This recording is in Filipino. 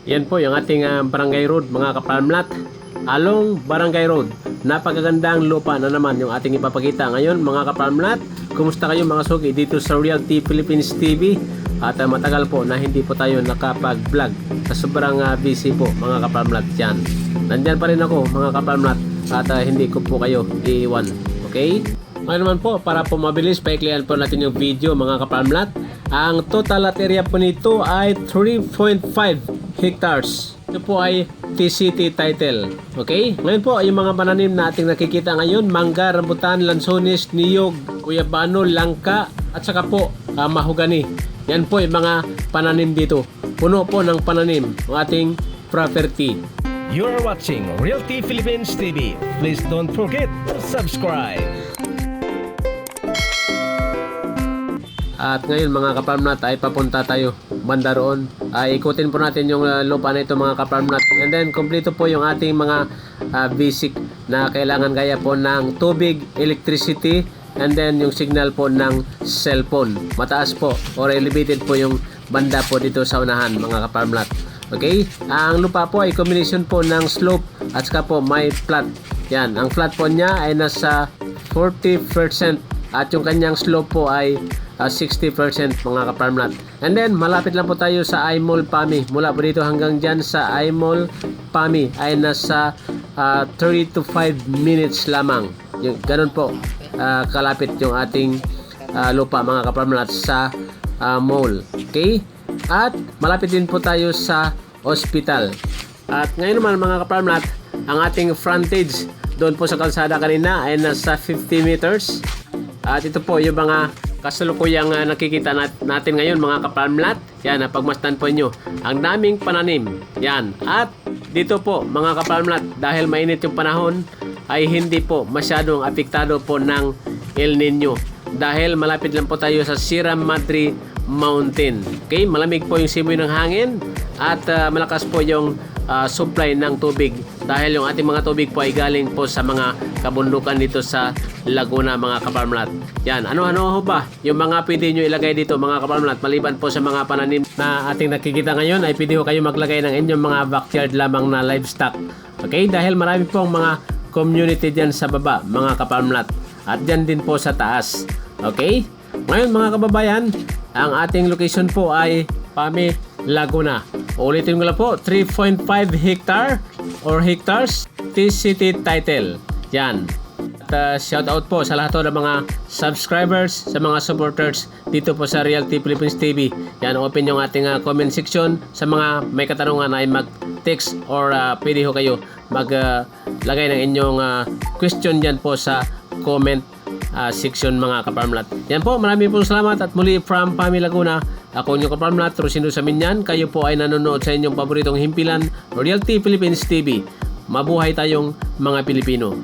Yan po yung ating barangay road mga kaparmlat. Along Barangay Road. Napakagandang lupa na naman yung ating ipapakita ngayon mga kaparmlat. Kumusta kayo mga suki dito sa Realty Philippines TV? At matagal po na hindi po tayo nakapag-vlog sa sobrang busy po mga kaparmlat yan. Nandyan pa rin ako mga kaparmlat at hindi ko po kayo iiwan. Okay? Ngayon naman po para po mabilis paiklian po natin yung video mga kaparmlat. Ang total lot area po nito ay 3.5 hectares. Ito po ay TCT title. Okay? Ngayon po, yung mga pananim na ating nakikita ngayon, mangga, rambutan, lansones, niyog, guyabano, langka, at saka po, mahogani. Yan po yung mga pananim dito. Puno po ng pananim ang ating property. You are watching Realty Philippines TV. Please don't forget to subscribe. At ngayon mga kaparmlat ay papunta tayo banda roon. Ikutin po natin yung lupa na ito mga kaparmlat. And then kompleto po yung ating mga basic na kailangan gaya po ng tubig, electricity, and then yung signal po ng cellphone. Mataas po or elevated po yung banda po dito sa unahan mga kaparmlat. Okay? Ang lupa po ay combination po ng slope at saka po may flat. Yan, ang flat po niya ay nasa 40% at yung kanyang slope po ay 60% mga kaparmlat. And then malapit lang po tayo sa iMall PAMI. Mula po dito hanggang dyan sa iMall PAMI ay nasa 30 to 5 minutes lamang. Yung, ganun po kalapit yung ating lupa mga kaparmlat sa mall. Okay? At malapit din po tayo sa hospital. At ngayon naman mga kaparmlat, ang ating frontage doon po sa kalsada kanina ay nasa 50 meters. At ito po yung mga kasalukuyang nakikita natin ngayon mga kaparmlat. Yan, pagmasdan po nyo. Ang daming pananim. Yan. At dito po mga kaparmlat, dahil mainit yung panahon, ay hindi po masyadong apektado po ng El Nino. Dahil malapit lang po tayo sa Sierra Madre Mountain. Okay? Malamig po yung simoy ng hangin at malakas po yung supply ng tubig dahil yung ating mga tubig po ay galing po sa mga kabundukan dito sa Laguna mga kaparmlat. Yan, ano-ano ho ba yung mga pwede nyo ilagay dito mga kaparmlat maliban po sa mga pananim na ating nakikita ngayon ay pwede ho kayo maglagay ng inyong mga backyard lamang na livestock. Okay, dahil marami pong mga community dyan sa baba mga kaparmlat at dyan din po sa taas. Okay, ngayon mga kababayan, ang ating location po ay PAMI Laguna. Ulitin ko lang po, 3.5 hectare or hectares TCT title. Yan. At shout out po sa lahat ng mga subscribers, sa mga supporters dito po sa Realty Philippines TV. Yan, open yung ating comment section. Sa mga may katanungan ay mag-text or pwede ho kayo maglagay ng inyong question dyan po sa comment section mga kaparmlat. Yan po, maraming pong salamat at muli from PAMI Laguna. Ako yung kaparmlat, Rosendo Saminyan. Kayo po ay nanonood sa inyong paboritong himpilan, Realty Philippines TV. Mabuhay tayong mga Pilipino.